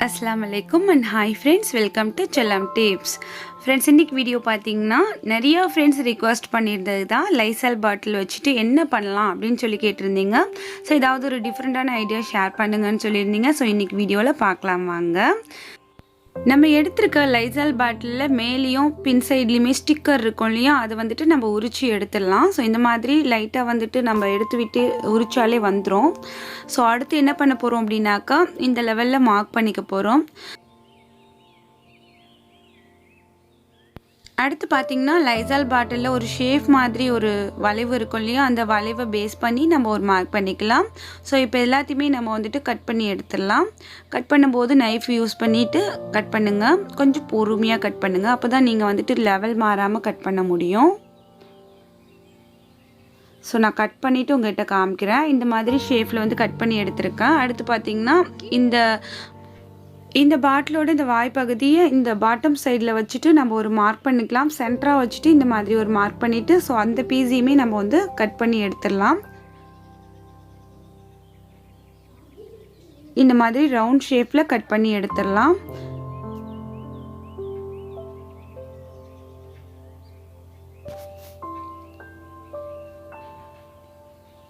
Assalamualaikum and hi friends, welcome to Chellam Tips. Friends, இன்னைக்கு video பார்த்தீங்கன்னா நிறைய friends request பண்ணியிருந்தது தான் லைசால் பாட்டில் வச்சுட்டு என்ன பண்ணலாம் அப்படின்னு சொல்லி கேட்டிருந்தீங்க. ஸோ ஏதாவது ஒரு டிஃப்ரெண்ட்டான ஐடியா ஷேர் பண்ணுங்கன்னு சொல்லியிருந்தீங்க. ஸோ இன்றைக்கி வீடியோவில் பார்க்கலாம் வாங்க. நம்ம எடுத்திருக்க லைசால் பாட்டிலில் மேலேயும் பின் சைட்லேயுமே ஸ்டிக்கர் இருக்கும் இல்லையா, அதை வந்துட்டு நம்ம உரிச்சு எடுத்துடலாம். ஸோ இந்த மாதிரி லைட்டாக வந்துட்டு நம்ம எடுத்து விட்டு உரிச்சாலே வந்துடும். ஸோ அடுத்து என்ன பண்ண போகிறோம் அப்படின்னாக்கா இந்த லெவலில் மார்க் பண்ணிக்க போகிறோம். அடுத்து பார்த்திங்கன்னா லைசால் பாட்டிலில் ஒரு ஷேப் மாதிரி ஒரு வளைவு இருக்கும் இல்லையா, அந்த வளைவை பேஸ் பண்ணி நம்ம ஒரு மார்க் பண்ணிக்கலாம். ஸோ இப்போ எல்லாத்தையுமே நம்ம வந்துட்டு கட் பண்ணி எடுத்துடலாம். கட் பண்ணும்போது நைஃப் யூஸ் பண்ணிவிட்டு கட் பண்ணுங்கள். கொஞ்சம் பொறுமையாக கட் பண்ணுங்கள், அப்போ தான் நீங்கள் வந்துட்டு லெவல் மாறாமல் கட் பண்ண முடியும். ஸோ நான் கட் பண்ணிவிட்டு உங்கள்கிட்ட காமிக்கிறேன். இந்த மாதிரி ஷேப்பில் வந்து கட் பண்ணி எடுத்திருக்கேன். அடுத்து பார்த்திங்கன்னா இந்த பாட்டிலோட இந்த வாய்ப்பகுதியை இந்த பாட்டம் சைடில் வச்சுட்டு நம்ம ஒரு மார்க் பண்ணிக்கலாம். சென்டராக வச்சுட்டு இந்த மாதிரி ஒரு மார்க் பண்ணிவிட்டு ஸோ அந்த பீஸையுமே நம்ம வந்து கட் பண்ணி எடுத்துடலாம். இந்த மாதிரி ரவுண்ட் ஷேப்பில் கட் பண்ணி எடுத்துடலாம்.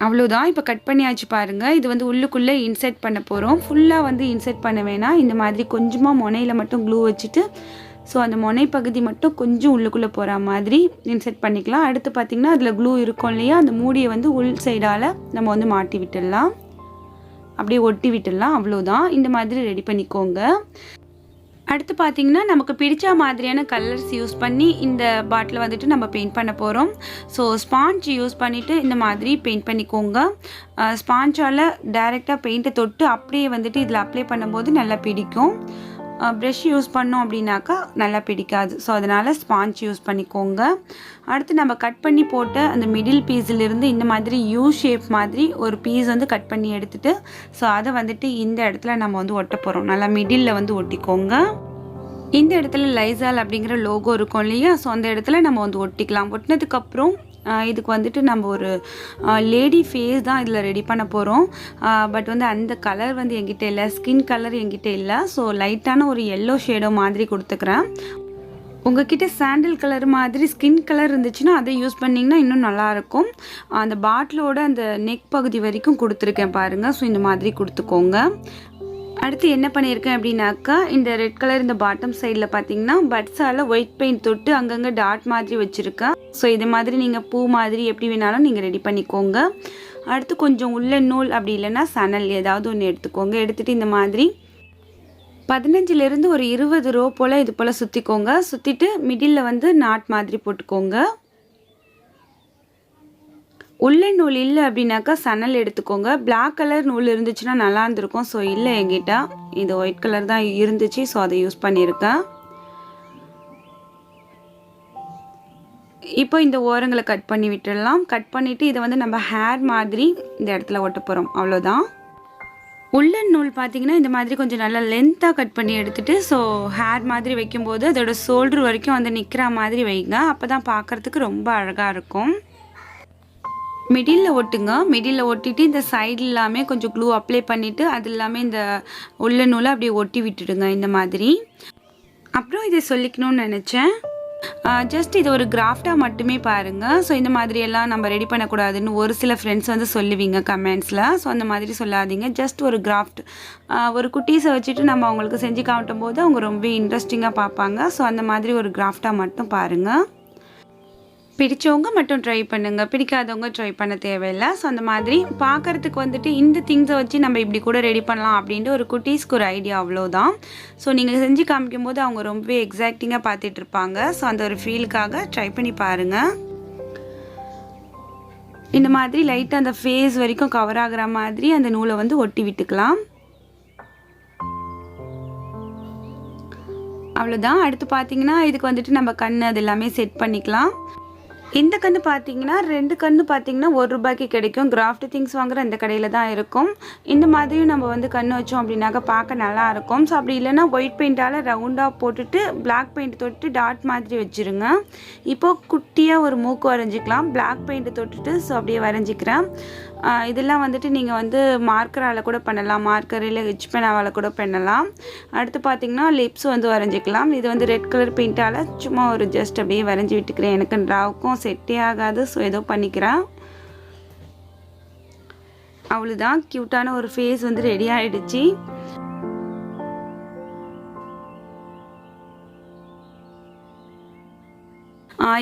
அவ்வளோதான். இப்போ கட் பண்ணியாச்சு பாருங்கள். இது வந்து உள்ளுக்குள்ளே இன்சர்ட் பண்ண போகிறோம். ஃபுல்லாக வந்து இன்சர்ட் பண்ண வேணாம். இந்த மாதிரி கொஞ்சமாக முனையில் மட்டும் க்ளூ வச்சுட்டு ஸோ அந்த முனை பகுதி மட்டும் கொஞ்சம் உள்ளுக்குள்ளே போகிற மாதிரி இன்சர்ட் பண்ணிக்கலாம். அடுத்து பார்த்திங்கன்னா அதில் க்ளூ இருக்கும் இல்லையா, அந்த மூடியை வந்து உள் சைடால் நம்ம வந்து மாட்டி விட்டுடலாம், அப்படியே ஒட்டி விட்டுடலாம். அவ்வளோதான். இந்த மாதிரி ரெடி பண்ணிக்கோங்க. அடுத்து பார்த்திங்கன்னா நமக்கு பிடிச்ச மாதிரியான கலர்ஸ் யூஸ் பண்ணி இந்த பாட்டில் வந்துட்டு நம்ம பெயிண்ட் பண்ண போகிறோம். ஸோ ஸ்பாஞ்ச் யூஸ் பண்ணிவிட்டு இந்த மாதிரி பெயிண்ட் பண்ணிக்கோங்க. ஸ்பாஞ்சால் டைரெக்டாக பெயிண்ட்டை தொட்டு அப்படியே வந்துட்டு இதில் அப்ளை பண்ணும்போது நல்லா பிடிக்கும். ப்ரஷ் யூஸ் பண்ணோம் அப்படின்னாக்கா நல்லா பிடிக்காது. ஸோ அதனால் ஸ்பாஞ்ச் யூஸ் பண்ணிக்கோங்க. அடுத்து நம்ம கட் பண்ணி போட்ட அந்த மிடில் பீஸிலிருந்து இந்த மாதிரி யூ ஷேப் மாதிரி ஒரு பீஸ் வந்து கட் பண்ணி எடுத்துகிட்டு ஸோ அதை வந்துட்டு இந்த இடத்துல நம்ம வந்து ஒட்ட போகிறோம். நல்லா மிடில் வந்து ஒட்டிக்கோங்க. இந்த இடத்துல லைசால் அப்படிங்கிற லோகோ இருக்கும் இல்லையா, ஸோ அந்த இடத்துல நம்ம வந்து ஒட்டிக்கலாம். ஒட்டினதுக்கப்புறம் இதுக்கு வந்துட்டு நம்ம ஒரு லேடி ஃபேஸ் தான் இதில் ரெடி பண்ண போகிறோம். பட் வந்து அந்த கலர் வந்து என்கிட்ட இல்லை, ஸ்கின் கலர் என்கிட்ட இல்லை. ஸோ லைட்டான ஒரு எல்லோ ஷேடோ மாதிரி கொடுத்துக்கிறேன். உங்ககிட்ட சாண்டில் கலர் மாதிரி ஸ்கின் கலர் இருந்துச்சுன்னா அதை யூஸ் பண்ணிங்கன்னா இன்னும் நல்லாயிருக்கும். அந்த பாட்டிலோட அந்த நெக் பகுதி வரைக்கும் கொடுத்துருக்கேன் பாருங்கள். ஸோ இந்த மாதிரி கொடுத்துக்கோங்க. அடுத்து என்ன பண்ணியிருக்கேன் அப்படின்னாக்கா இந்த ரெட் கலர் இந்த பாட்டம் சைடில் பார்த்தீங்கன்னா பட்ஸால் ஒயிட் பெயிண்ட் தொட்டு அங்கங்கே டாட் மாதிரி வச்சுருக்கேன். ஸோ இது மாதிரி நீங்கள் பூ மாதிரி எப்படி வேணாலும் நீங்கள் ரெடி பண்ணிக்கோங்க. அடுத்து கொஞ்சம் உள்ள நூல் அப்படி இல்லைன்னா சணல் ஏதாவது ஒன்று எடுத்துக்கோங்க. எடுத்துகிட்டு இந்த மாதிரி 15லேருந்து ஒரு 20 ரோ போல் இது போல் சுற்றிக்கோங்க. சுற்றிட்டு மிடில் வந்து நாட் மாதிரி போட்டுக்கோங்க. உள்ளே நூல் இல்லை அப்படின்னாக்கா சணல் எடுத்துக்கோங்க. பிளாக் கலர் நூல் இருந்துச்சுன்னா நல்லா இருந்திருக்கும். ஸோ இல்லை என்கிட்ட இது ஒயிட் கலர் தான் இருந்துச்சு. ஸோ அதை யூஸ் பண்ணியிருக்கேன். இப்போ இந்த ஓரங்களை கட் பண்ணி விட்டுடலாம். கட் பண்ணிவிட்டு இதை வந்து நம்ம ஹேர் மாதிரி இந்த இடத்துல ஒட்ட போகிறோம். அவ்வளோதான். உள்ளன் நூல் பார்த்திங்கன்னா இந்த மாதிரி கொஞ்சம் நல்லா லென்த்தாக கட் பண்ணி எடுத்துகிட்டு ஸோ ஹேர் மாதிரி வைக்கும்போது அதோட ஷோல்டர் வரைக்கும் வந்து நிற்கிற மாதிரி வைங்க. அப்போ தான் பார்க்குறதுக்கு ரொம்ப அழகாக இருக்கும். மிடில் ஒட்டுங்க. மிடில் ஒட்டிட்டு இந்த சைடு எல்லாமே கொஞ்சம் க்ளூ அப்ளை பண்ணிவிட்டு அது எல்லாமே இந்த உள்ள நூலை அப்படியே ஒட்டி விட்டுடுங்க இந்த மாதிரி. அப்புறம் இதை சொல்லிக்கணும்னு நினச்சேன். ஜஸ்ட் இது ஒரு கிராஃப்டாக மட்டுமே பாருங்கள். ஸோ இந்த மாதிரியெல்லாம் நம்ம ரெடி பண்ணக்கூடாதுன்னு ஒரு சில ஃப்ரெண்ட்ஸ் வந்து சொல்லுவீங்க கமெண்ட்ஸில். ஸோ அந்த மாதிரி சொல்லாதீங்க. ஜஸ்ட் ஒரு கிராஃப்ட், ஒரு குட்டீஸை வச்சுட்டு நம்ம அவங்களுக்கு செஞ்சு காட்டும் போது அவங்க ரொம்ப இன்ட்ரெஸ்டிங்காக பார்ப்பாங்க. ஸோ அந்த மாதிரி ஒரு கிராஃப்டாக மட்டும் பாருங்கள். பிடிச்சவங்க மட்டும் ட்ரை பண்ணுங்கள், பிடிக்காதவங்க ட்ரை பண்ண தேவையில்லை. ஸோ அந்த மாதிரி பார்க்குறதுக்கு வந்துட்டு இந்த திங்ஸை வச்சு நம்ம இப்படி கூட ரெடி பண்ணலாம் அப்படின்ட்டு ஒரு குட்டீஸ்க்கு ஒரு ஐடியா, அவ்வளோதான். ஸோ நீங்கள் செஞ்சு காமிக்கும் போது அவங்க ரொம்பவே எக்ஸாக்டிங்காக பார்த்துட்டு இருப்பாங்க. ஸோ அந்த ஒரு ஃபீலுக்காக ட்ரை பண்ணி பாருங்கள். இந்த மாதிரி லைட்டாக அந்த ஃபேஸ் வரைக்கும் கவர் ஆகிற மாதிரி அந்த நூலை வந்து ஒட்டி விட்டுக்கலாம். அவ்வளோதான். அடுத்து பார்த்தீங்கன்னா இதுக்கு வந்துட்டு நம்ம கண் அது எல்லாமே செட் பண்ணிக்கலாம். இந்த கன்று பார்த்தீங்கன்னா 2 கன்று பார்த்தீங்கன்னா ₹1 கிடைக்கும். கிராஃப்ட் திங்ஸ் வாங்குற இந்த கடையில் தான் இருக்கும். இந்த மாதிரியும் நம்ம வந்து கன்று வச்சோம் அப்படின்னாக்க பார்க்க நல்லாயிருக்கும். ஸோ அப்படி இல்லைன்னா ஒயிட் பெயிண்டால் ரவுண்டாக போட்டுட்டு பிளாக் பெயிண்ட் தொட்டு டாட் மாதிரி வச்சுருங்க. இப்போது குட்டியாக ஒரு மூக்கு வரைஞ்சிக்கலாம். பிளாக் பெயிண்ட்டு தொட்டுட்டு ஸோ அப்படியே வரைஞ்சிக்கிறேன். இதெல்லாம் வந்துட்டு நீங்கள் வந்து மார்க்கரால் கூட பண்ணலாம், மார்க்கர் இல்லை ஹெச் பெனாவால் கூட பண்ணலாம். அடுத்து பார்த்திங்கன்னா லிப்ஸ் வந்து வரைஞ்சிக்கலாம். இது வந்து ரெட் கலர் பெயிண்டால் சும்மா ஒரு ஜஸ்ட் அப்படியே வரைஞ்சி விட்டுக்கிறேன். எனக்கு ட்ராவுக்கும் செட்டே ஆகாது, ஸோ ஏதோ பண்ணிக்கிறேன். அவ்வளோதான், க்யூட்டான ஒரு ஃபேஸ் வந்து ரெடி ஆகிடுச்சு.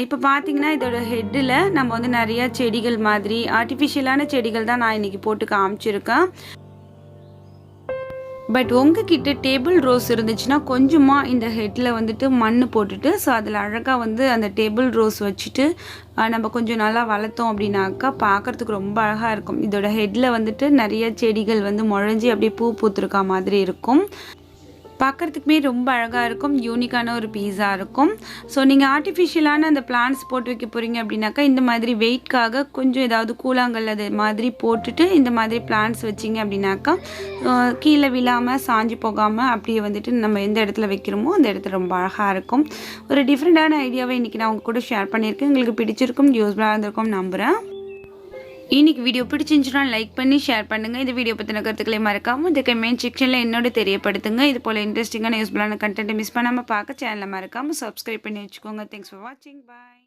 இப்போ பார்த்தீங்கன்னா இதோட ஹெட்டில் நம்ம வந்து நிறையா செடிகள் மாதிரி ஆர்டிஃபிஷியலான செடிகள் தான் நான் இன்றைக்கி போட்டு காமிச்சிருக்கேன். பட் உங்ககிட்ட டேபிள் ரோஸ் இருந்துச்சுன்னா கொஞ்சமாக இந்த ஹெட்டில் வந்துட்டு மண் போட்டுட்டு ஸோ அதில் அழகாக வந்து அந்த டேபிள் ரோஸ் வச்சுட்டு நம்ம கொஞ்சம் நல்லா வளர்த்தோம் அப்படின்னாக்கா பார்க்குறதுக்கு ரொம்ப அழகாக இருக்கும். இதோட ஹெட்டில் வந்துட்டு நிறைய செடிகள் வந்து முளைஞ்சி அப்படியே பூ பூத்துருக்கா மாதிரி இருக்கும். பார்க்குறதுக்குமே ரொம்ப அழகாக இருக்கும், யூனிக்கான ஒரு பீஸாக இருக்கும். ஸோ நீங்கள் ஆர்டிஃபிஷியலான அந்த பிளான்ட்ஸ் போட்டு வைக்க போகிறீங்க அப்படின்னாக்கா இந்த மாதிரி வெயிட்காக கொஞ்சம் ஏதாவது கூழாங்கல் அது மாதிரி போட்டுட்டு இந்த மாதிரி பிளான்ட்ஸ் வச்சிங்க அப்படின்னாக்கா கீழே விழாமல் சாஞ்சு போகாமல் அப்படியே வந்துட்டு நம்ம எந்த இடத்துல வைக்கிறோமோ அந்த இடத்துல ரொம்ப அழகாக இருக்கும். ஒரு டிஃப்ரெண்ட்டான ஐடியாவை இன்றைக்கி நான் உங்கள் கூட ஷேர் பண்ணியிருக்கேன். உங்களுக்கு பிடிச்சிருக்கும், யூஸ்ஃபுல்லாக இருந்திருக்கும் நம்புகிறேன். இன்னைக்கு வீடியோ பிடிச்சிருந்துச்சுன்னா லைக் பண்ணி ஷேர் பண்ணுங்கள். இந்த வீடியோ பற்றின கருத்துக்களை மறக்காமல் இந்த கமெண்ட் செக்ஷனில் என்னோட தெரியப்படுத்துங்க. இது போல் இன்ட்ரெஸ்டிங்கான யூஸ்ஃபுல்லான கண்டென்ட்டை மிஸ் பண்ணாமல் பார்க்க சேனலை மறக்காமல் சப்ஸ்கிரைப் பண்ணி வச்சுக்கோங்க. தேங்க்ஸ் ஃபார் வாட்சிங். பாய்.